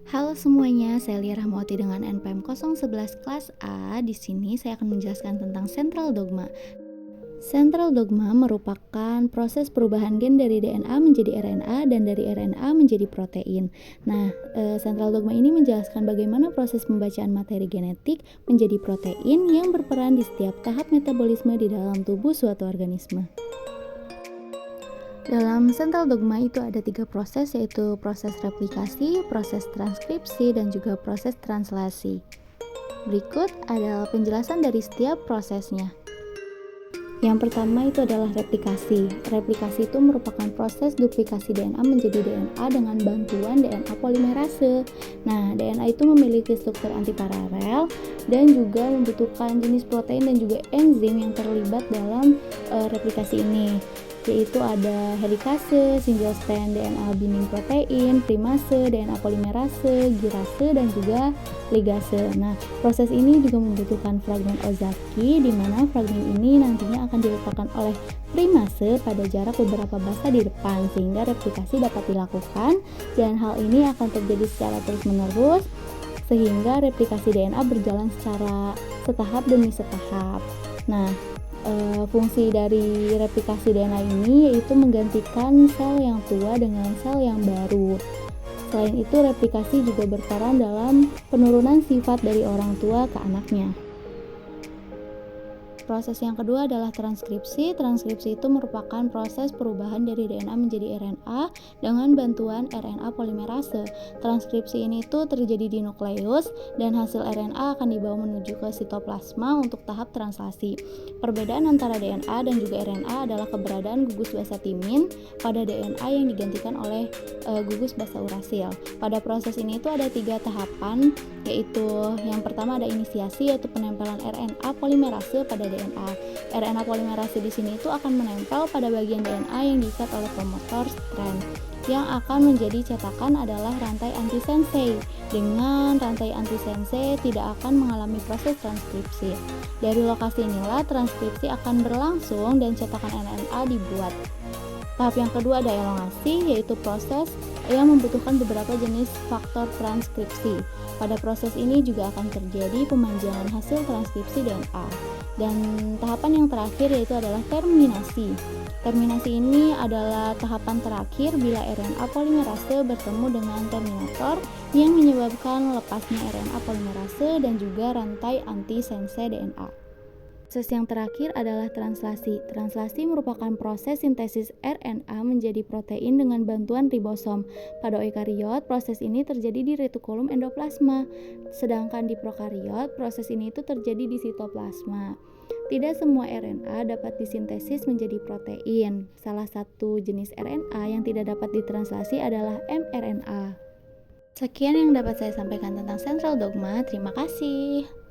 Halo semuanya, saya Lia Rahmawati dengan NPM 011 kelas A. Di sini saya akan menjelaskan tentang central dogma. Central dogma merupakan proses perubahan gen dari DNA menjadi RNA dan dari RNA menjadi protein. Nah, central dogma ini menjelaskan bagaimana proses pembacaan materi genetik menjadi protein yang berperan di setiap tahap metabolisme di dalam tubuh suatu organisme. Dalam central dogma itu ada 3 proses, yaitu proses replikasi, proses transkripsi, dan juga proses translasi. Berikut adalah penjelasan dari setiap prosesnya. Yang pertama itu adalah replikasi. Replikasi itu merupakan proses duplikasi DNA menjadi DNA dengan bantuan DNA polimerase. Nah, DNA itu memiliki struktur antiparalel dan juga membutuhkan jenis protein dan juga enzim yang terlibat dalam replikasi ini, yaitu ada helikase, single strand DNA binding protein, primase, DNA polimerase, girase, dan juga ligase. Nah, proses ini juga membutuhkan fragmen Ozaki, di mana fragmen ini nantinya akan diletakkan oleh primase pada jarak beberapa basa di depan, sehingga replikasi dapat dilakukan, dan hal ini akan terjadi secara terus-menerus, sehingga replikasi DNA berjalan secara setahap demi setahap. Nah, fungsi dari replikasi DNA ini yaitu menggantikan sel yang tua dengan sel yang baru. Selain itu, replikasi juga berperan dalam penurunan sifat dari orang tua ke anaknya. Proses yang kedua adalah transkripsi. Transkripsi itu merupakan proses perubahan dari DNA menjadi RNA dengan bantuan RNA polimerase. Transkripsi ini tuh terjadi di nukleus dan hasil RNA akan dibawa menuju ke sitoplasma untuk tahap translasi. Perbedaan antara DNA dan juga RNA adalah keberadaan gugus basa timin pada DNA yang digantikan oleh gugus basa urasil. Pada proses ini tuh ada 3 tahapan, yaitu yang pertama ada inisiasi, yaitu penempelan RNA polimerase pada DNA. RNA polimerase di sini itu akan menempel pada bagian DNA yang diikat oleh promotor strand. Yang akan menjadi cetakan adalah rantai antisense. Dengan rantai antisense tidak akan mengalami proses transkripsi. Dari lokasi inilah transkripsi akan berlangsung dan cetakan RNA dibuat. Tahap yang kedua ada elongasi, yaitu proses yang membutuhkan beberapa jenis faktor transkripsi. Pada proses ini juga akan terjadi pemanjangan hasil transkripsi DNA. Dan tahapan yang terakhir yaitu adalah terminasi. Terminasi ini adalah tahapan terakhir bila RNA polimerase bertemu dengan terminator yang menyebabkan lepasnya RNA polimerase dan juga rantai antisense DNA. Proses yang terakhir adalah translasi. Translasi merupakan proses sintesis RNA menjadi protein dengan bantuan ribosom. Pada eukariot, proses ini terjadi di retikulum endoplasma. Sedangkan di prokariot, proses ini itu terjadi di sitoplasma. Tidak semua RNA dapat disintesis menjadi protein. Salah satu jenis RNA yang tidak dapat ditranslasi adalah mRNA. Sekian yang dapat saya sampaikan tentang central dogma. Terima kasih.